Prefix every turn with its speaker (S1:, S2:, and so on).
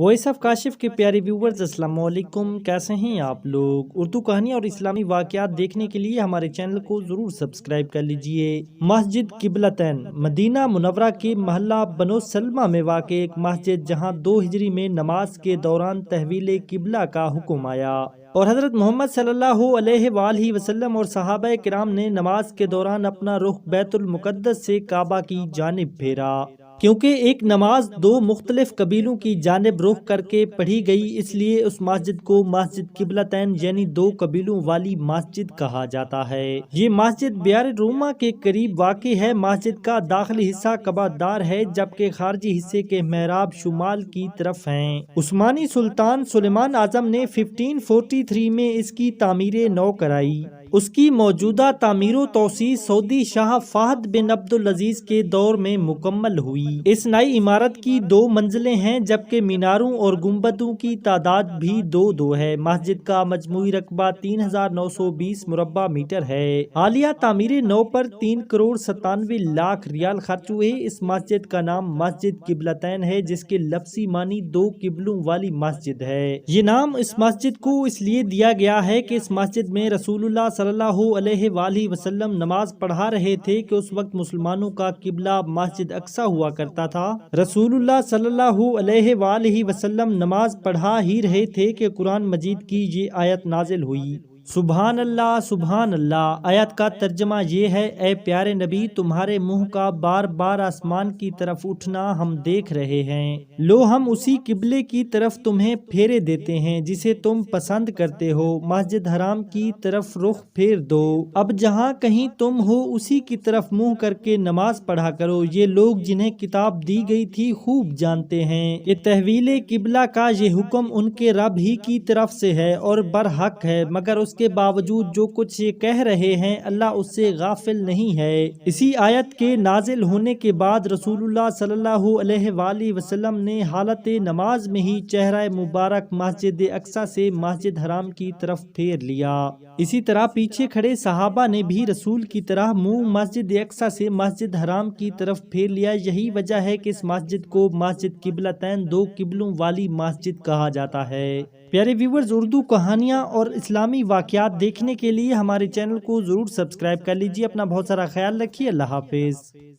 S1: Voice of Kashif کے پیارے viewers, السلام علیکم، کیسے ہیں آپ لوگ؟ اردو کہانی اور اسلامی واقعات دیکھنے کے لیے ہمارے چینل کو ضرور سبسکرائب کر لیجئے۔ مسجد قبلتین مدینہ منورہ کے محلہ بنو سلمہ میں واقع ایک مسجد، جہاں 2 ہجری میں نماز کے دوران تحویل قبلہ کا حکم آیا اور حضرت محمد صلی اللہ علیہ وآلہ وسلم اور صحابہ کرام نے نماز کے دوران اپنا رخ بیت المقدس سے کعبہ کی جانب پھیرا۔ کیونکہ ایک نماز 2 مختلف قبیلوں کی جانب رخ کر کے پڑھی گئی، اس لیے اس مسجد کو مسجد قبلتین یعنی 2 قبیلوں والی مسجد کہا جاتا ہے۔ یہ مسجد بیار روما کے قریب واقع ہے۔ مسجد کا داخلی حصہ کعبہ دار ہے، جبکہ خارجی حصے کے محراب شمال کی طرف ہیں۔ عثمانی سلطان سلیمان اعظم نے 1543 میں اس کی تعمیر نو کرائی۔ اس کی موجودہ تعمیر و توسیع سعودی شاہ فہد بن عبدالعزیز کے دور میں مکمل ہوئی۔ اس نئی عمارت کی 2 منزلیں ہیں، جبکہ میناروں اور گنبدوں کی تعداد بھی 2 ہے۔ مسجد کا مجموعی رقبہ 3920 مربع میٹر ہے۔ حالیہ تعمیر نو پر 3,97 لاکھ ریال خرچ ہوئے۔ اس مسجد کا نام مسجد قبلتین ہے، جس کے لفظی معنی 2 قبلوں والی مسجد ہے۔ یہ نام اس مسجد کو اس لیے دیا گیا ہے کہ اس مسجد میں رسول اللہ صلی اللہ علیہ وآلہ وسلم نماز پڑھا رہے تھے کہ اس وقت مسلمانوں کا قبلہ مسجد اقصی ہوا کرتا تھا۔ رسول اللہ صلی اللہ علیہ وآلہ وسلم نماز پڑھا ہی رہے تھے کہ قرآن مجید کی یہ آیت نازل ہوئی، سبحان اللہ سبحان اللہ۔ آیت کا ترجمہ یہ ہے، اے پیارے نبی، تمہارے منہ کا بار بار آسمان کی طرف اٹھنا ہم دیکھ رہے ہیں۔ لو ہم اسی قبلے کی طرف تمہیں پھیرے دیتے ہیں جسے تم پسند کرتے ہو۔ مسجد حرام کی طرف رخ پھیر دو۔ اب جہاں کہیں تم ہو اسی کی طرف منہ کر کے نماز پڑھا کرو۔ یہ لوگ جنہیں کتاب دی گئی تھی خوب جانتے ہیں کہ تحویل قبلہ کا یہ حکم ان کے رب ہی کی طرف سے ہے اور برحق ہے، مگر اس کے باوجود جو کچھ یہ کہہ رہے ہیں اللہ اس سے غافل نہیں ہے۔ اسی آیت کے نازل ہونے کے بعد رسول اللہ صلی اللہ علیہ وآلہ وسلم نے حالت نماز میں ہی چہرہ مبارک مسجد اقصی سے مسجد حرام کی طرف پھیر لیا۔ اسی طرح پیچھے کھڑے صحابہ نے بھی رسول کی طرح منہ مسجد اقصی سے مسجد حرام کی طرف پھیر لیا۔ یہی وجہ ہے کہ اس مسجد کو مسجد قبلتین 2 قبلوں والی مسجد کہا جاتا ہے۔ پیارے ویورز، اردو کہانیاں اور اسلامی واقعات دیکھنے کے لیے ہمارے چینل کو ضرور سبسکرائب کر لیجیے۔ اپنا بہت سارا خیال رکھیے۔ اللہ حافظ۔